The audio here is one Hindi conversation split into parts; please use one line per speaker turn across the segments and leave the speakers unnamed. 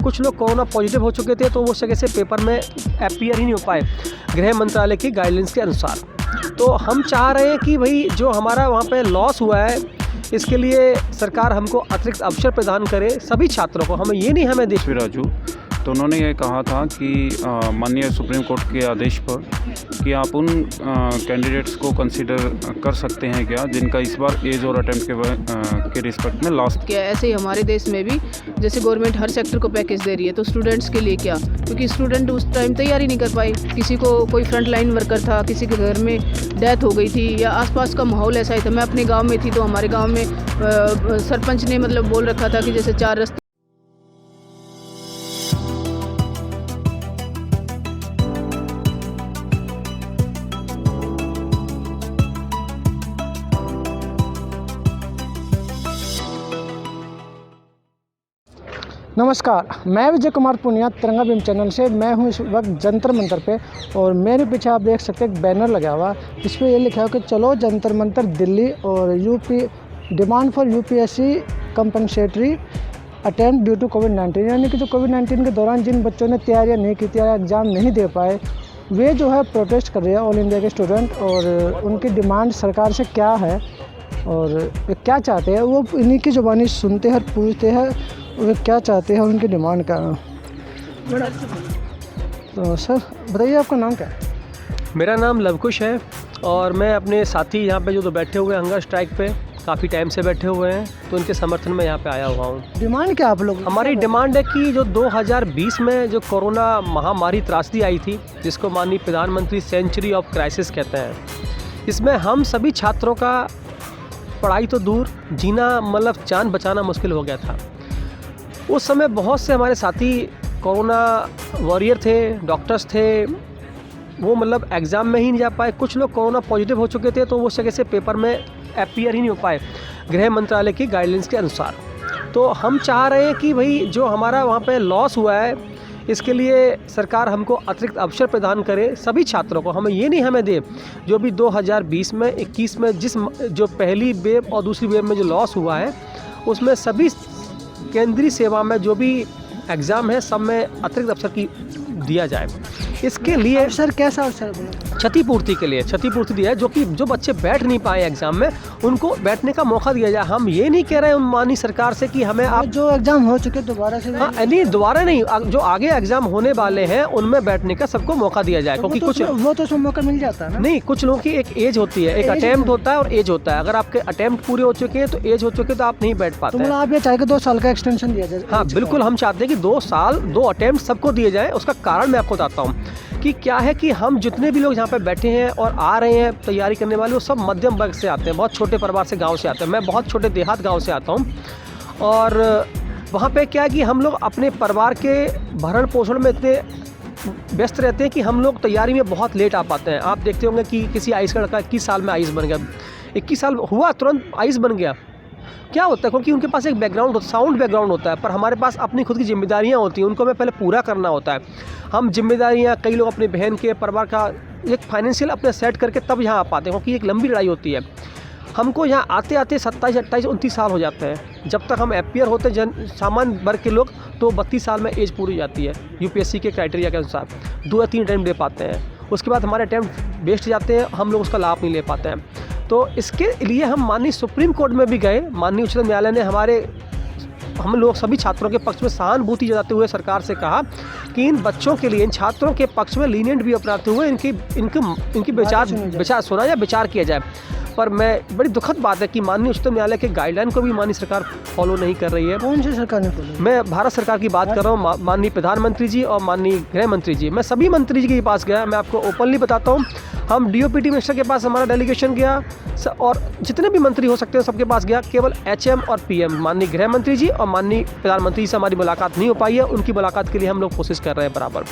कुछ लोग कोरोना पॉजिटिव हो चुके थे, तो वो जगह से पेपर में अपीयर ही नहीं हो पाए गृह मंत्रालय की गाइडलाइंस के अनुसार। तो हम चाह रहे हैं कि भाई जो हमारा वहाँ पे लॉस हुआ है, इसके लिए सरकार हमको अतिरिक्त अवसर प्रदान करे सभी छात्रों को। हमें ये नहीं हमें देश
राजू, तो उन्होंने ये कहा था कि माननीय सुप्रीम कोर्ट के आदेश पर कि आप उन कैंडिडेट्स को कंसीडर कर सकते हैं क्या जिनका इस बार एज और अटेम्प्ट के रिस्पेक्ट में लास्ट।
क्या ऐसे ही हमारे देश में भी जैसे गवर्नमेंट हर सेक्टर को पैकेज दे रही है, तो स्टूडेंट्स के लिए क्या? क्योंकि स्टूडेंट उस टाइम तैयारी नहीं कर पाए, किसी को कोई फ्रंट लाइन वर्कर था, किसी के घर में डेथ हो गई थी, या आसपास का माहौल ऐसा ही था। मैं अपने गाँव में थी, तो हमारे गाँव में सरपंच ने मतलब बोल रखा था कि जैसे 4 रास्ते
नमस्कार, मैं विजय कुमार पुनिया, तिरंगा भीम चैनल से। मैं हूं इस वक्त जंतर मंतर पे, और मेरे पीछे आप देख सकते हैं एक बैनर लगा हुआ, इस पर ये लिखा है कि चलो जंतर मंतर दिल्ली, और UP demand for UPSC compensatory attempt due to कोविड-19। यानी कि जो कोविड-19 के दौरान जिन बच्चों ने तैयारियाँ नहीं की थी या एग्ज़ाम नहीं दे पाए, वे जो है प्रोटेस्ट कर रहे हैं ऑल इंडिया के स्टूडेंट। और उनकी डिमांड सरकार से क्या है और क्या चाहते हैं, वो इन्हीं की ज़ुबानी सुनते हैं और पूछते हैं वे क्या चाहते हैं, उनकी डिमांड का। तो सर बताइए, आपका नाम क्या है?
मेरा नाम लवकुश है, और मैं अपने साथी यहाँ पे जो बैठे हुए हैं हंगर स्ट्राइक पे, काफ़ी टाइम से बैठे हुए हैं, तो इनके समर्थन में यहाँ पे आया हुआ हूँ।
डिमांड क्या आप लोग?
हमारी डिमांड है कि जो 2020 में जो कोरोना महामारी त्रासदी आई थी, जिसको माननीय प्रधानमंत्री सेंचुरी ऑफ क्राइसिस कहते हैं, इसमें हम सभी छात्रों का पढ़ाई तो दूर, जीना मतलब जान बचाना मुश्किल हो गया था। उस समय बहुत से हमारे साथी कोरोना वॉरियर थे, डॉक्टर्स थे, वो मतलब एग्ज़ाम में ही नहीं जा पाए। कुछ लोग कोरोना पॉजिटिव हो चुके थे, तो वो जगह से पेपर में अपीयर ही नहीं हो पाए गृह मंत्रालय की गाइडलाइंस के अनुसार। तो हम चाह रहे हैं कि भाई जो हमारा वहाँ पे लॉस हुआ है, इसके लिए सरकार हमको अतिरिक्त अवसर प्रदान करे सभी छात्रों को। हमें ये नहीं हमें दे जो भी 2020 में 21 में जिस जो पहली वेव और दूसरी वेव में जो लॉस हुआ है, उसमें सभी केंद्रीय सेवा में जो भी एग्ज़ाम है सब में अतिरिक्त अवसर की दिया जाए। इसके लिए
अवसर कैसा अवसर बोला?
क्षतिपूर्ति के लिए क्षतिपूर्ति दिया है, जो कि जो बच्चे बैठ नहीं पाए एग्ज़ाम में, उनको बैठने का मौका दिया जाए। हम ये नहीं कह रहे हैं माननीय सरकार से कि हमें आप
जो एग्जाम हो चुके दोबारा से,
हाँ नहीं दोबारा नहीं, जो आगे एग्ज़ाम होने वाले हैं उनमें बैठने का सबको मौका दिया जाए। क्योंकि कुछ
वो तो उसमें मौका मिल जाता है ना?
नहीं, कुछ लोगों की एक एज होती है, एक अटेम्प्ट होता है और एज होता है। अगर आपके अटेम्प्ट पूरे हो चुके हैं तो एज हो चुके तो आप नहीं बैठ पाते।
तो आप ये चाहे कि 2 साल का एक्सटेंशन दिया जाए?
हाँ बिल्कुल, हम चाहते हैं कि 2 साल 2 अटेम्प्ट सबको दिए जाए। उसका कारण मैं आपको बताता हूँ कि क्या है कि हम जितने भी लोग यहाँ पे बैठे हैं और आ रहे हैं तैयारी करने वाले, वो सब मध्यम वर्ग से आते हैं, बहुत छोटे परिवार से, गांव से आते हैं। मैं बहुत छोटे देहात गांव से आता हूँ, और वहाँ पे क्या है कि हम लोग अपने परिवार के भरण पोषण में इतने व्यस्त रहते हैं कि हम लोग तैयारी में बहुत लेट आ पाते हैं। आप देखते होंगे कि किसी आइस का लड़का 21 साल में आइस बन गया, 21 साल हुआ तुरंत आइस बन गया। क्या होता है? क्योंकि उनके पास एक बैकग्राउंड साउंड बैकग्राउंड होता है, पर हमारे पास अपनी खुद की जिम्मेदारियां होती हैं, उनको हमें पहले पूरा करना होता है। हम जिम्मेदारियां, कई लोग अपने बहन के परिवार का एक फाइनेंशियल अपने सेट करके तब यहाँ आ पाते हैं, क्योंकि एक लंबी लड़ाई होती है। हमको यहाँ आते आते 27, 28, 29 साल हो जाते हैं। जब तक हम अपीयर होते सामान्य वर्ग के लोग, तो 32 साल में एज पूरी हो जाती है यूपीएससी के क्राइटेरिया के अनुसार। 2 या 3 अटैम्प्ट दे पाते हैं, उसके बाद हमारे अटैम्प्ट वेस्ट जाते हैं, हम लोग उसका लाभ नहीं ले पाते हैं। तो इसके लिए हम माननीय सुप्रीम कोर्ट में भी गए। माननीय उच्चतम न्यायालय ने हम लोग सभी छात्रों के पक्ष में सहानुभूति जताते हुए सरकार से कहा कि इन बच्चों के लिए, इन छात्रों के पक्ष में लीनियंट भी अपनाते हुए इनकी विचार सुना या विचार किया जाए। पर मैं बड़ी दुखद बात है कि माननीय उच्चतम न्यायालय के गाइडलाइन को भी माननीय सरकार फॉलो नहीं कर रही है।
कौन सी सरकार ने फॉलो?
मैं भारत सरकार की बात कर रहा हूँ, माननीय प्रधानमंत्री जी और माननीय गृह मंत्री जी। मैं सभी मंत्री जी के पास गया, मैं आपको ओपनली बताता हूँ। हम डीओपीटी मिनिस्टर के पास हमारा डेलीगेशन गया, और जितने भी मंत्री हो सकते हैं सबके पास गया। केवल एचएम और पीएम माननीय गृह मंत्री जी और माननीय प्रधानमंत्री से हमारी मुलाकात नहीं हो पाई है। उनकी मुलाकात के लिए हम लोग कोशिश कर रहे हैं बराबर।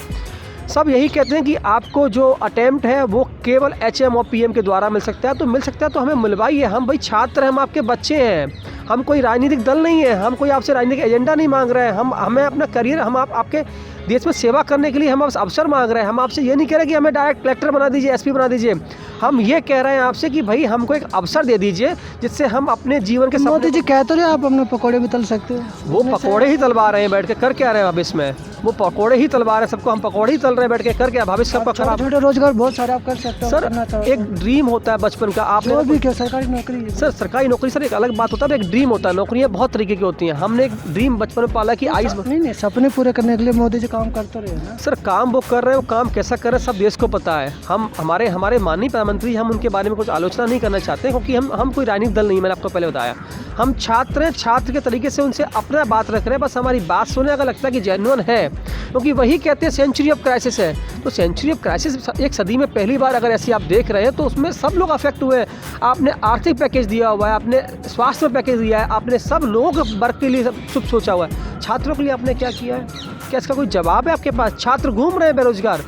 सब यही कहते हैं कि आपको जो अटेम्प्ट है वो केवल एचएम और पीएम के द्वारा मिल सकता है। तो मिल सकता है तो हमें मिलवाइए। हम भाई छात्र हैं, हम आपके बच्चे हैं, हम कोई राजनीतिक दल नहीं है, हम कोई आपसे राजनीतिक एजेंडा नहीं मांग रहे हैं। हमें अपना करियर, हम आपके देश में सेवा करने के लिए हम आपसे अवसर मांग रहे हैं। हम आपसे ये नहीं कह रहे कि हमें डायरेक्ट कलेक्टर बना दीजिए, एसपी बना दीजिए। हम ये कह रहे हैं आपसे कि भाई हमको एक अवसर दे दीजिए जिससे हम अपने जीवन के
मोदी
सपने
जी कह तो रहे आप अपने पकौड़े भी तल सकते हो।
वो पकौड़े ही तलवा रहे हैं बैठ के, कर क्या रहे हैं भविष्य में? वो पकौड़े ही तलवा रहे हैं सबको, हम पकौड़े ही तल रहे हैं बैठ के, कर क्या? भविष्य सबका
छोटे
खराब।
छोटे रोजगार बहुत सारे आप कर सकते हो,
सर
करना चाहो
एक ड्रीम होता है बचपन का, आपने
जो भी क्यों सरकारी नौकरी है।
सर सरकारी नौकरी सर एक अलग बात होता है, एक ड्रीम होता है। नौकरियां बहुत तरीके की होती हैं। हमने एक ड्रीम बचपन में पाला कि आइस
नहीं सपने पूरे करने के लिए मोदी जी काम करते रहे ना।
सर काम वो कर रहे हैं, वो काम कैसा कर रहे हैं सब देश को पता है। हम हमारे माननीय प्रधानमंत्री, हम उनके बारे में कुछ आलोचना नहीं करना चाहते क्योंकि हम कोई राजनीतिक दल नहीं, मैंने आपको पहले बताया। हम छात्र हैं, छात्र के तरीके से उनसे अपना बात रख रहे हैं। बस हमारी बात सुने अगर लगता है कि जेन्युइन है, क्योंकि वही कहते हैं सेंचुरी ऑफ क्राइसिस है। तो सेंचुरी ऑफ क्राइसिस एक सदी में पहली बार अगर ऐसी आप देख रहे हैं तो उसमें सब लोग अफेक्ट हुए हैं। आपने आर्थिक पैकेज दिया हुआ है, आपने स्वास्थ्य में पैकेज दिया है, आपने सब लोगों के वर्ग के लिए सब सोचा हुआ है। छात्रों के लिए आपने क्या किया है? क्या इसका कोई जवाब है आपके पास? छात्र घूम रहे हैं बेरोजगार।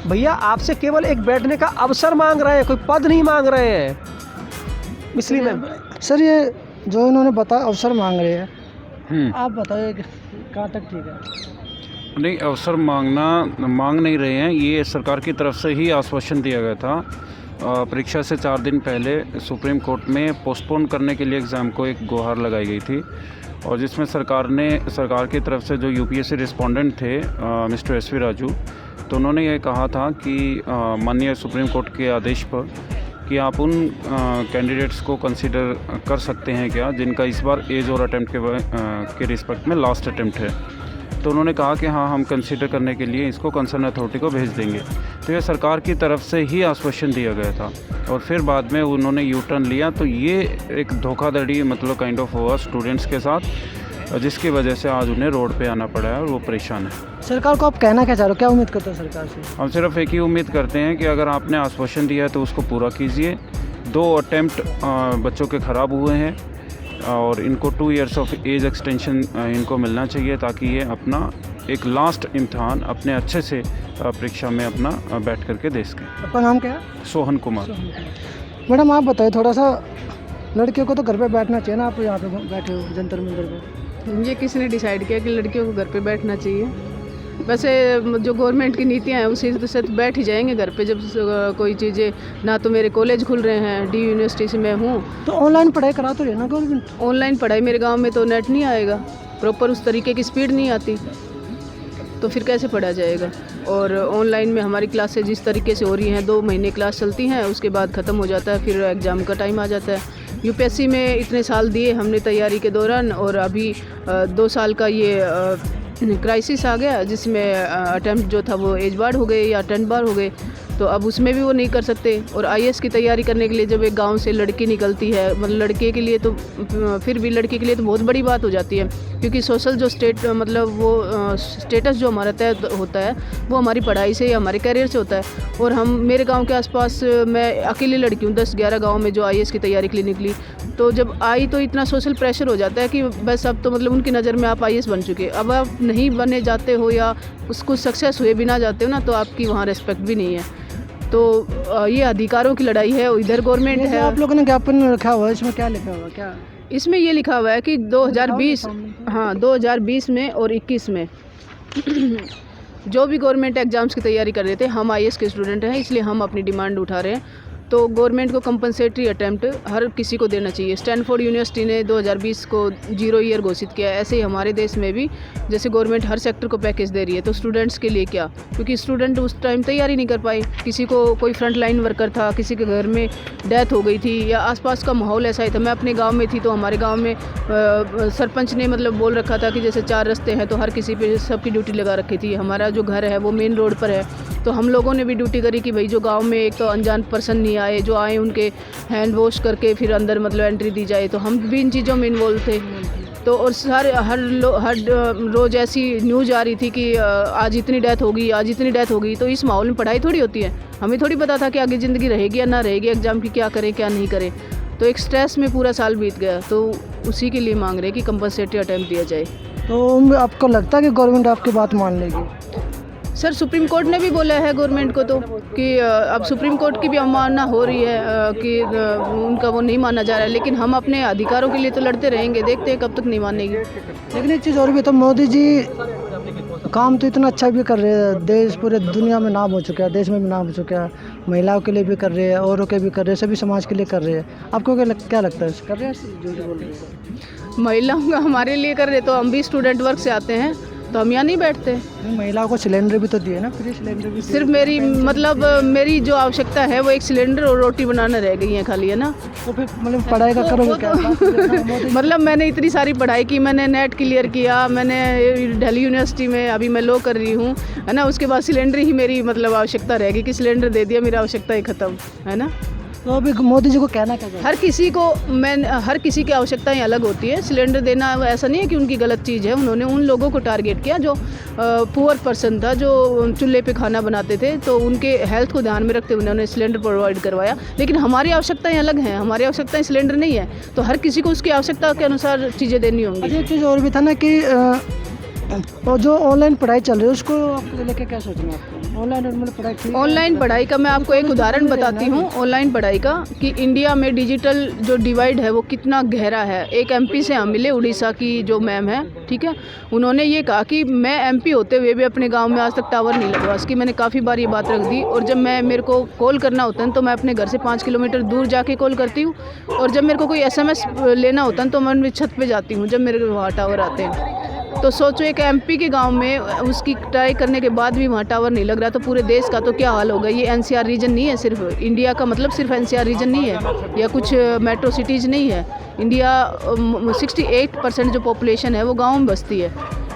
भैया आपसे केवल एक बैठने का अवसर मांग रहे हैं, कोई पद नहीं मांग रहे हैं। इसलिए मैं
सर ये जो इन्होंने बताया अवसर मांग रहे हैं, आप बताइए कहाँ तक ठीक है?
नहीं, अवसर मांग नहीं रहे हैं। ये सरकार की तरफ से ही आश्वासन दिया गया था। परीक्षा से 4 दिन पहले सुप्रीम कोर्ट में पोस्टपोन करने के लिए एग्ज़ाम को एक गुहार लगाई गई थी, और जिसमें सरकार की तरफ से जो यूपीएससी रिस्पोंडेंट थे मिस्टर एसवी राजू, तो उन्होंने ये कहा था कि माननीय सुप्रीम कोर्ट के आदेश पर कि आप उन कैंडिडेट्स को कंसीडर कर सकते हैं क्या जिनका इस बार एज और अटेम्प्ट के रिस्पेक्ट में लास्ट अटेम्प्ट है। तो उन्होंने कहा कि हाँ, हम कंसीडर करने के लिए इसको कंसर्न अथॉरिटी को भेज देंगे। तो ये सरकार की तरफ से ही आश्वासन दिया गया था, और फिर बाद में उन्होंने यू टर्न लिया। तो ये एक धोखाधड़ी मतलब काइंड ऑफ हुआ स्टूडेंट्स के साथ, जिसकी वजह से आज उन्हें रोड पे आना पड़ा है और वो परेशान है।
सरकार को आप कहना क्या चाह रहे हो, क्या उम्मीद करते हो सरकार से?
हम सिर्फ एक ही उम्मीद करते हैं कि अगर आपने आश्वासन दिया है तो उसको पूरा कीजिए। 2 अटेम्प्ट बच्चों के ख़राब हुए हैं और इनको 2 इयर्स ऑफ एज एक्सटेंशन इनको मिलना चाहिए, ताकि ये अपना एक लास्ट इम्तहान अपने अच्छे से परीक्षा में अपना बैठ करके दे सकें।
आपका नाम क्या है?
सोहन कुमार।
मैडम आप बताइए थोड़ा सा, लड़कियों को तो घर पे बैठना चाहिए ना, आप यहाँ पे बैठे हो जंतर मंतर पे।
ये किसने डिसाइड किया कि लड़कियों को घर पे बैठना चाहिए? वैसे जो गवर्नमेंट की नीतियाँ हैं उसी से तो बैठ ही जाएंगे घर पे, जब कोई चीज़ें ना तो मेरे कॉलेज खुल रहे हैं, डी यूनिवर्सिटी से मैं हूँ।
तो ऑनलाइन पढ़ाई करा तो रहे ना गवर्नमेंट?
ऑनलाइन पढ़ाई मेरे गांव में तो नेट नहीं आएगा, प्रॉपर उस तरीके की स्पीड नहीं आती, तो फिर कैसे पढ़ा जाएगा? और ऑनलाइन में हमारी क्लासेज जिस तरीके से हो रही हैं, 2 महीने क्लास चलती हैं, उसके बाद ख़त्म हो जाता है, फिर एग्ज़ाम का टाइम आ जाता है। यूपीएससी में इतने साल दिए हमने तैयारी के दौरान, और अभी 2 साल का ये क्राइसिस आ गया जिसमें अटैम्प्ट जो था वो एज बार हो गए या 10 बार हो गए, तो अब उसमें भी वो नहीं कर सकते। और आईएएस की तैयारी करने के लिए जब एक गांव से लड़की निकलती है, मतलब लड़के के लिए तो फिर भी लड़की के लिए तो बहुत बड़ी बात हो जाती है, क्योंकि सोशल जो मतलब वो स्टेटस जो हमारा तय होता है वो हमारी पढ़ाई से या हमारे करियर से होता है। और मेरे गांव के आसपास मैं अकेली लड़की हूँ 10-11 गाँव में जो आईएएस की तैयारी के लिए निकली, तो जब आई तो इतना सोशल प्रेशर हो जाता है कि बस अब तो मतलब उनकी नज़र में आप आईएएस बन चुके। अब आप नहीं बने जाते हो या उसको सक्सेस हुए बिना जाते हो ना, तो आपकी वहाँ रिस्पेक्ट भी नहीं है। तो ये अधिकारों की लड़ाई है, इधर गवर्नमेंट है।
आप लोगों ने ज्ञापन रखा हुआ है, इसमें क्या लिखा हुआ क्या?
इसमें ये लिखा हुआ है कि 2020 2020 में और 21 में जो भी गवर्नमेंट एग्ज़ाम्स की तैयारी कर रहे थे, हम आईएएस के स्टूडेंट हैं, इसलिए हम अपनी डिमांड उठा रहे हैं। तो गवर्नमेंट को कंपनसेटरी अटैम्प्ट हर किसी को देना चाहिए। स्टैनफोर्ड यूनिवर्सिटी ने 2020 को 0 ईयर घोषित किया है, ऐसे ही हमारे देश में भी जैसे गवर्नमेंट हर सेक्टर को पैकेज दे रही है, तो स्टूडेंट्स के लिए क्या? क्योंकि स्टूडेंट उस टाइम तैयारी नहीं कर पाए, किसी को कोई फ्रंट लाइन वर्कर था, किसी के घर में डेथ हो गई थी, या आसपास का माहौल ऐसा ही था। मैं अपने गाँव में थी तो हमारे गाँव में सरपंच ने मतलब बोल रखा था कि जैसे 4 रास्ते हैं तो हर किसी पे सबकी ड्यूटी लगा रखी थी। हमारा जो घर है वो मेन रोड पर है, तो हम लोगों ने भी ड्यूटी करी कि भाई जो गांव में एक तो अनजान पर्सन नहीं आए, जो आए उनके हैंड वॉश करके फिर अंदर मतलब एंट्री दी जाए। तो हम भी इन चीज़ों में इन्वॉल्व थे। तो और हर रोज़ ऐसी न्यूज़ आ रही थी कि आज इतनी डेथ होगी, आज इतनी डेथ होगी। तो इस माहौल में पढ़ाई थोड़ी होती है, हमें थोड़ी पता था कि आगे ज़िंदगी रहेगी या ना रहेगी, एग्ज़ाम की क्या करें क्या नहीं करें। तो एक स्ट्रेस में पूरा साल बीत गया, तो उसी के लिए मांग रहे कि कंपनसेटरी अटैम्प्ट दिया जाए।
तो आपको लगता है कि गवर्नमेंट आपकी बात मान लेगी?
सर सुप्रीम कोर्ट ने भी बोला है गवर्नमेंट को तो कि अब सुप्रीम कोर्ट की भी अवमानना हो रही है कि उनका वो नहीं माना जा रहा है, लेकिन हम अपने अधिकारों के लिए तो लड़ते रहेंगे, देखते हैं कब तक नहीं मानेगी।
लेकिन एक चीज़ और भी, तो मोदी जी काम तो इतना अच्छा भी कर रहे हैं, देश पूरे दुनिया में नाम हो चुका है, देश में भी नाम हो चुका है, महिलाओं के लिए भी कर रहे हैं, औरों के भी कर रहे हैं, सभी समाज के लिए कर रहे हैं। आपको क्या लगता है, कर रहे हैं जो बोल रहे हैं?
महिलाओं का हमारे लिए कर रहे तो हम भी स्टूडेंट वर्क से आते हैं, तो हम यहाँ नहीं बैठते।
महिलाओं को सिलेंडर भी तो दिए ना, फ्री सिलेंडर भी।
सिर्फ मेरी मतलब मेरी जो आवश्यकता है वो एक सिलेंडर और रोटी बनाना रह गई है खाली, है ना।
तो फिर मतलब पढ़ाई का करोगे क्या?
मतलब मैंने इतनी सारी पढ़ाई की, मैंने नेट क्लियर किया, मैंने दिल्ली यूनिवर्सिटी में अभी मैं लॉ कर रही हूँ, है ना। उसके बाद सिलेंडर ही मेरी मतलब आवश्यकता रहेगी कि सिलेंडर दे दिया, मेरी आवश्यकता ही ख़त्म, है ना।
तो अभी मोदी जी को कहना क्या?
हर किसी की आवश्यकताएं अलग होती है। सिलेंडर देना ऐसा नहीं है कि उनकी गलत चीज़ है। उन्होंने उन लोगों को टारगेट किया जो पुअर पर्सन था, जो चूल्हे पे खाना बनाते थे, तो उनके हेल्थ को ध्यान में रखते हुए उन्होंने सिलेंडर प्रोवाइड करवाया। लेकिन हमारी आवश्यकताएं अलग हैं, हमारी आवश्यकताएं सिलेंडर नहीं है, तो हर किसी को उसकी आवश्यकता के अनुसार चीज़ें देनी होंगी।
एक चीज़ और भी था ना कि और जो ऑनलाइन पढ़ाई चल रही है उसको लेके क्या सोचना है आपको? ऑनलाइन
पढ़ाई का मैं आपको एक उदाहरण बताती हूँ ऑनलाइन पढ़ाई का, कि इंडिया में डिजिटल जो डिवाइड है वो कितना गहरा है। एक एमपी से हम मिले, उड़ीसा की जो मैम है, ठीक है, उन्होंने ये कहा कि मैं एमपी होते हुए भी अपने गांव में आज तक टावर नहीं लगवा सकी। मैंने काफ़ी बार ये बात रख दी, और जब मेरे को कॉल करना होता है तो मैं अपने घर से 5 किलोमीटर दूर जाके कॉल करती हूँ, और जब मेरे को कोई SMS लेना होता है तो मैं छत पर जाती हूँ जब मेरे वहाँ टावर आते हैं। तो सोचो एक एमपी के गांव में उसकी ट्राई करने के बाद भी वहाँ टावर नहीं लग रहा, तो पूरे देश का तो क्या हाल होगा। ये एनसीआर रीजन नहीं है, सिर्फ इंडिया का मतलब सिर्फ एनसीआर रीजन नहीं है, या कुछ मेट्रो सिटीज़ नहीं है। इंडिया 68% जो पॉपुलेशन है वो गाँव में बसती है।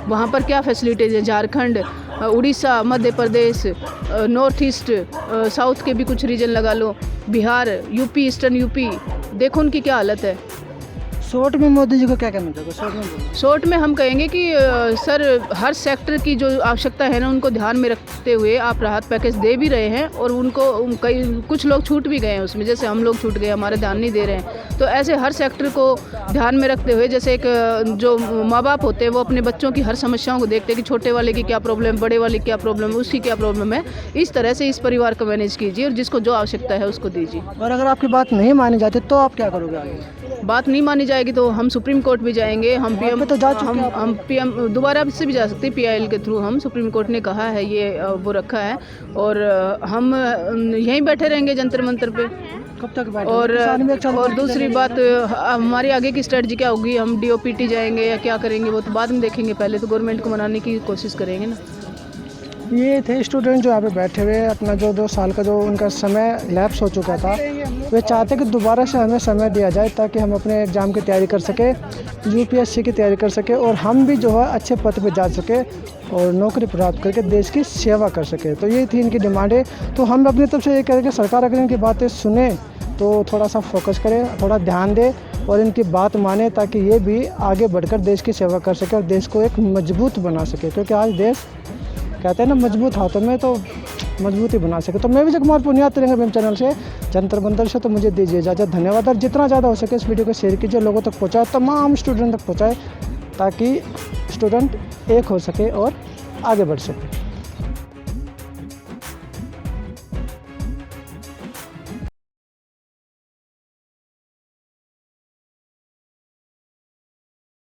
वहाँ पर क्या फैसिलिटीज़ है? Jharkhand, Orissa, Madhya Pradesh, north east, south के भी कुछ रीजन लगा लो, बिहार, यूपी, ईस्टर्न यूपी, देखो उनकी क्या हालत है।
शॉर्ट में मोदी जी को क्या कहना चाहोगे?
शॉर्ट में हम कहेंगे कि सर हर सेक्टर की जो आवश्यकता है ना उनको ध्यान में रखते हुए आप राहत पैकेज दे भी रहे हैं, और उनको कुछ लोग छूट भी गए हैं उसमें, जैसे हम लोग छूट गए, हमारे ध्यान नहीं दे रहे हैं। तो ऐसे हर सेक्टर को ध्यान में रखते हुए, जैसे एक जो माँ बाप होते हैं वो अपने बच्चों की हर समस्याओं को देखते हैं कि छोटे वाले की क्या प्रॉब्लम, बड़े वाले की क्या प्रॉब्लम है, उसकी क्या प्रॉब्लम है। इस तरह से इस परिवार को मैनेज कीजिए और जिसको जो आवश्यकता है उसको दीजिए।
और अगर आपकी बात नहीं मानी जाती तो आप क्या करोगे आगे?
बात नहीं मानी जाएगी तो हम सुप्रीम कोर्ट भी जाएंगे। हम पीएम
तो जा चुके हैं,
हम पीएम दोबारा से भी जा सकते हैं, PIL के थ्रू। हम सुप्रीम कोर्ट ने कहा है ये वो रखा है, और हम यहीं बैठे रहेंगे जंतर मंतर पे।
कब तक बैठे?
और दूसरी बात, हमारी आगे की स्ट्रेटजी क्या होगी, हम DOPT जाएंगे या क्या करेंगे वो तो बाद में देखेंगे, पहले तो गवर्नमेंट को मनाने की कोशिश करेंगे ना।
ये थे स्टूडेंट जो यहाँ पे बैठे हुए, अपना जो 2 साल का जो उनका समय लैप्स हो चुका था, वे चाहते कि दोबारा से हमें समय दिया जाए ताकि हम अपने एग्ज़ाम की तैयारी कर सके, UPSC की तैयारी कर सके, और हम भी जो है अच्छे पद पे जा सके और नौकरी प्राप्त करके देश की सेवा कर सके। तो यही थी इनकी डिमांडें। तो हम अपनी तरफ से ये कह रहे कि सरकार अगर इनकी बातें सुने तो थोड़ा सा फोकस करे, थोड़ा ध्यान दे और इनकी बात माने, ताकि ये भी आगे बढ़कर देश की सेवा कर सके और देश को एक मजबूत बना सके। क्योंकि आज देश कहते हैं ना, मजबूत हाथों में तो मजबूती बना सके। तो मैं विजय कुमार पुनिया, तिरंगा फिल्म चैनल से, जंतर मंतर से, तो मुझे दीजिए इजाज़त। धन्यवाद। और जितना ज़्यादा हो सके इस वीडियो को शेयर कीजिए, लोगों तक पहुँचाए, तमाम स्टूडेंट तक पहुँचाए, ताकि स्टूडेंट एक हो सके और आगे बढ़ सके।